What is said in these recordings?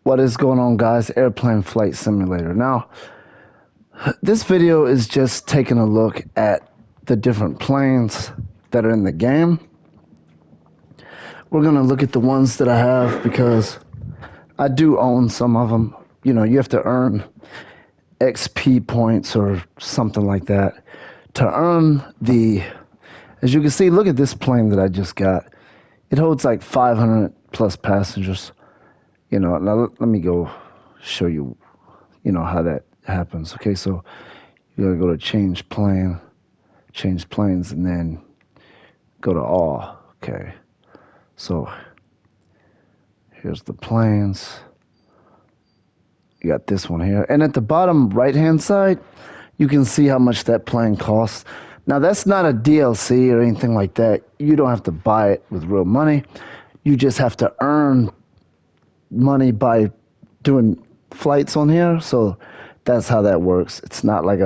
What is going on, guys? Airplane Flight Simulator. Now, this video is just taking a look at the different planes that are in the game. We're going to look at the ones that I have because I do own some of them. You know, you have to earn XP points or something like that to earn the... As you can see, look at this plane that I just got. It holds like 500 plus passengers. You know, now let me go show you, how that happens. Okay, so you gotta go to change planes, and then go to all. Okay, so here's the planes. You got this one here, and at the bottom right hand side, you can see how much that plane costs. Now that's not a DLC or anything like that. You don't have to buy it with real money. You just have to earn money by doing flights on here. So that's how that works. It's not like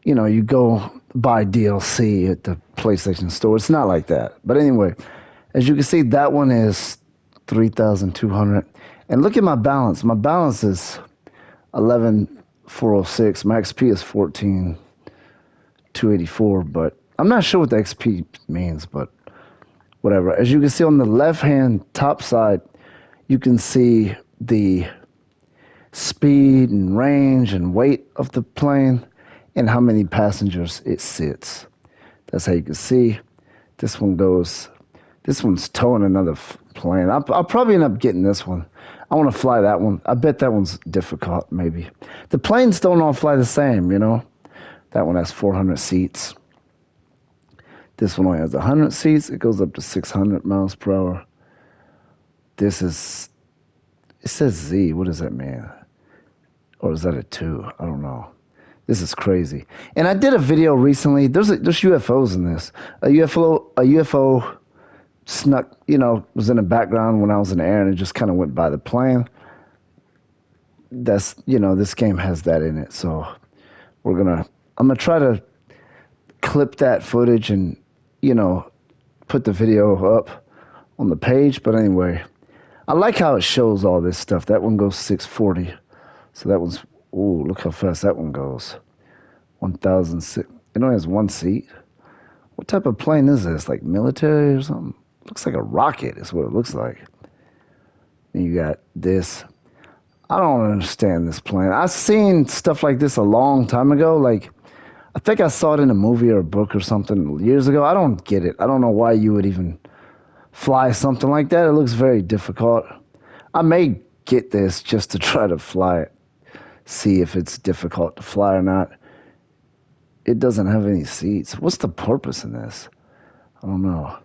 you go buy DLC at the PlayStation Store. It's not like that. But anyway, as you can see, that one is 3,200. And look at my balance. My balance is 11,406. My XP is 14,284. But I'm not sure what the XP means, but whatever. As you can see on the left-hand top side, you can see the speed and range and weight of the plane and how many passengers it sits. That's how you can see. This one's towing another plane. I'll probably end up getting this one. I want to fly that one. I bet that one's difficult, maybe. The planes don't all fly the same, you know. That one has 400 seats. This one only has 100 seats. It goes up to 600 miles per hour. It says Z. What does that mean? Or is that a 2? I don't know. This is crazy. And I did a video recently. There's UFOs in this. A UFO snuck, was in the background when I was in the air, and it just kind of went by the plane. This game has that in it. So I'm gonna try to clip that footage and, put the video up on the page. But anyway, I like how it shows all this stuff. That one goes 640. So that one's, ooh, look how fast that one goes. 1,006. It only has one seat. What type of plane is this? Like military or something? Looks like a rocket is what it looks like. And you got this. I don't understand this plane. I've seen stuff like this a long time ago. Like, I think I saw it in a movie or a book or something years ago. I don't get it. I don't know why you would even fly something like that. It looks very difficult. I may get this just to try to fly it. See if it's difficult to fly or not. It doesn't have any seats. What's the purpose in this? I don't know.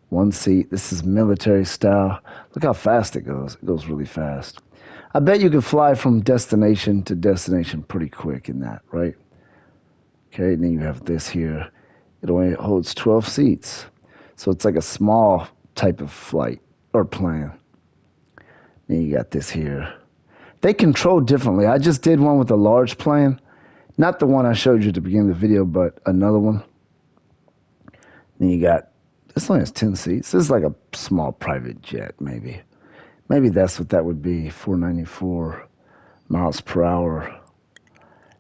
One seat. This is military style. Look how fast it goes. It goes really fast. I bet you could fly from destination to destination pretty quick in that, right? Okay, and then you have this here. It only holds 12 seats. So it's like a small type of flight or plane. Then you got this here. They control differently. I just did one with a large plane. Not the one I showed you at the beginning of the video, but another one. Then you got, this only has 10 seats. This is like a small private jet, maybe. Maybe that's what that would be, 494 miles per hour.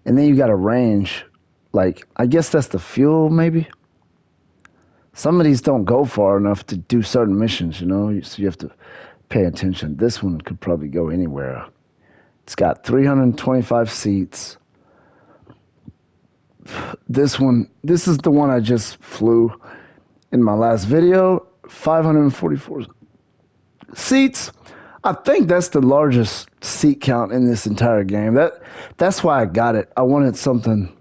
And then you got a range, like, I guess that's the fuel, maybe? Some of these don't go far enough to do certain missions, so you have to pay attention. This one could probably go anywhere. It's got 325 seats. This is the one I just flew in my last video. 544 seats. I think that's the largest seat count in this entire game. That's why I got it. I wanted something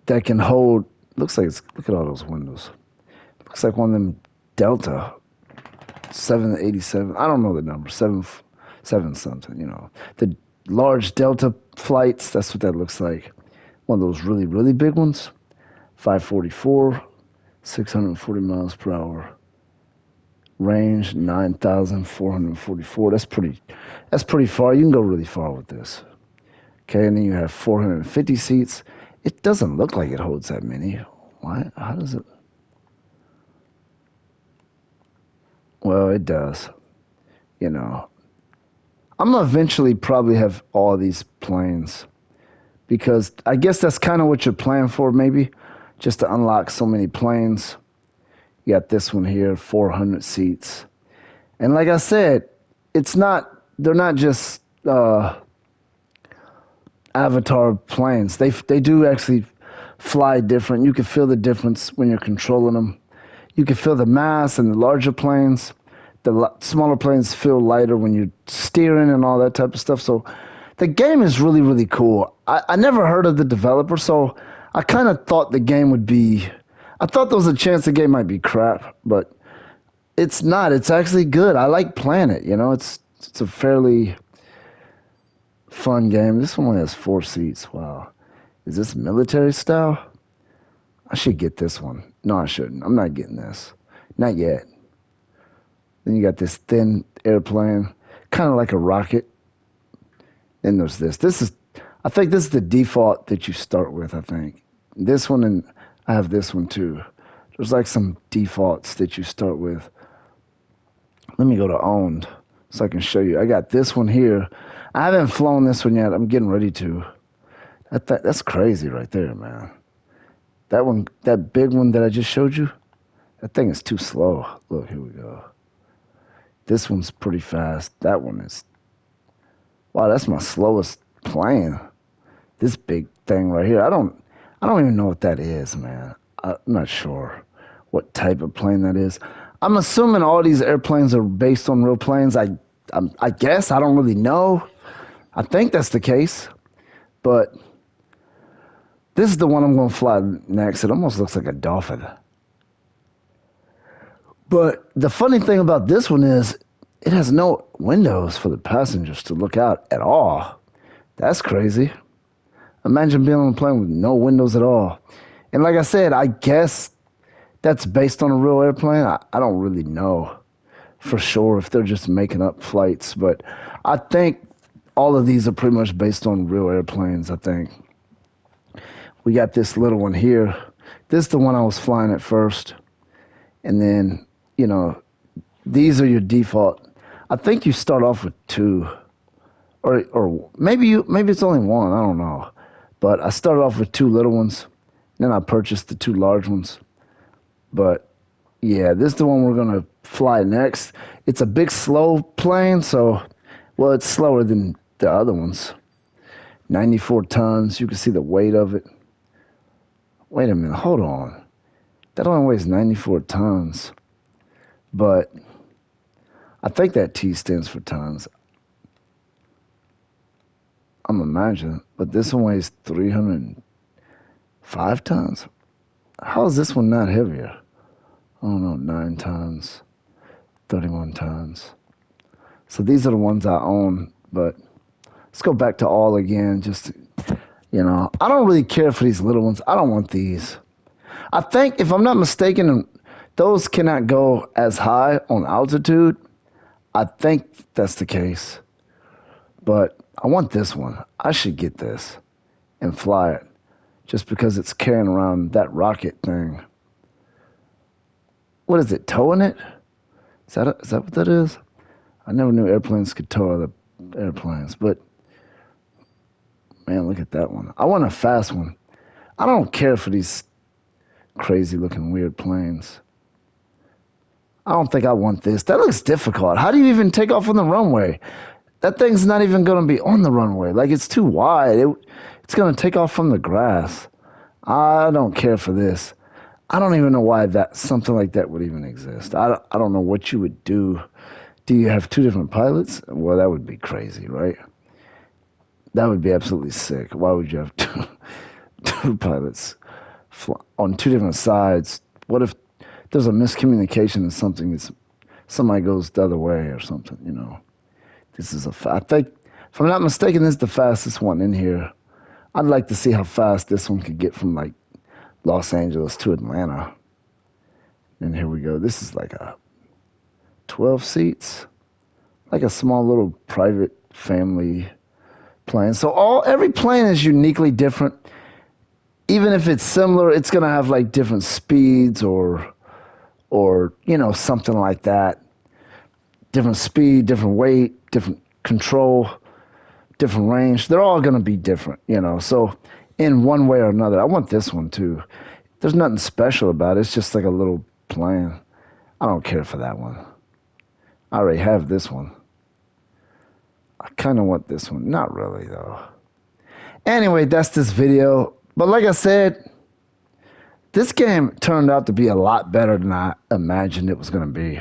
that can hold. Look at all those windows. Looks like one of them Delta 787. I don't know the number. Seven something. The large Delta flights. That's what that looks like. One of those really, really big ones. 544, 640 miles per hour. Range 9,444. That's pretty far. You can go really far with this. Okay, and then you have 450 seats. It doesn't look like it holds that many. Why? How does it? Well, it does. I'm gonna eventually probably have all these planes because I guess that's kind of what you're playing for, maybe, just to unlock so many planes. You got this one here, 400 seats, and like I said, it's not. They're not just Avatar planes. They do actually fly different. You can feel the difference when you're controlling them. You can feel the mass and the larger planes. The smaller planes feel lighter when you're steering and all that type of stuff. So the game is really, really cool. I never heard of the developer, so I kind of thought the game would be. I thought there was a chance the game might be crap, but it's not. It's actually good. I like playing it. You know, it's a fairly fun game. This one only has 4 seats. Wow. Is this military style? I should get this one. No, I shouldn't. I'm not getting this. Not yet. Then you got this thin airplane, kind of like a rocket. Then there's this. I think this is the default that you start with, I think. This one, and I have this one too. There's like some defaults that you start with. Let me go to owned so I can show you. I got this one here. I haven't flown this one yet. I'm getting ready to. That's crazy right there, man. That one, that big one that I just showed you, that thing is too slow. Look, here we go. This one's pretty fast. That one is, wow, that's my slowest plane. This big thing right here. I don't even know what that is, man. I'm not sure what type of plane that is. I'm assuming all these airplanes are based on real planes. I guess I don't really know. I think that's the case, but this is the one I'm going to fly next. It almost looks like a dolphin. But the funny thing about this one is it has no windows for the passengers to look out at all. That's crazy. Imagine being on a plane with no windows at all. And like I said, I guess that's based on a real airplane. I don't really know for sure if they're just making up flights, but I think all of these are pretty much based on real airplanes, I think. We got this little one here. This is the one I was flying at first. And then, you know, these are your default. I think you start off with two, or maybe it's only one. I don't know, but I started off with two little ones, then I purchased the two large ones. But yeah, this is the one we're gonna fly next. It's a big slow plane, so well, it's slower than the other ones. 94 tons. You can see the weight of it. Wait a minute, hold on. That only weighs 94 tons, but I think that T stands for tons. I'm imagining, but this one weighs 305 tons. How is this one not heavier? I don't know, 9 tons, 31 tons. So these are the ones I own, but let's go back to all again. Just, I don't really care for these little ones. I don't want these. I think, if I'm not mistaken, those cannot go as high on altitude. I think that's the case. But I want this one. I should get this and fly it just because it's carrying around that rocket thing. What is it, towing it? Is that what that is? I never knew airplanes could tow other airplanes, but man, look at that one. I want a fast one. I don't care for these crazy looking weird planes. I don't think I want this. That looks difficult. How do you even take off on the runway? That thing's not even going to be on the runway. Like, it's too wide. It's going to take off from the grass. I don't care for this. I don't even know why something like that would even exist. I don't know what you would do. Do you have two different pilots? Well, that would be crazy, right? That would be absolutely sick. Why would you have two pilots on two different sides? What if there's a miscommunication and somebody goes the other way or something? This is I think, if I'm not mistaken, this is the fastest one in here. I'd like to see how fast this one could get from like Los Angeles to Atlanta. And here we go. This is like a 12 seats, like a small little private family plane. So every plane is uniquely different. Even if it's similar, it's gonna have like different speeds or something like that. Different speed, different weight, different control, different range. They're all going to be different, you know. So in one way or another, I want this one too. There's nothing special about it. It's just like a little plan. I don't care for that one. I already have this one. I kind of want this one. Not really, though. Anyway, that's this video. But like I said, this game turned out to be a lot better than I imagined it was going to be.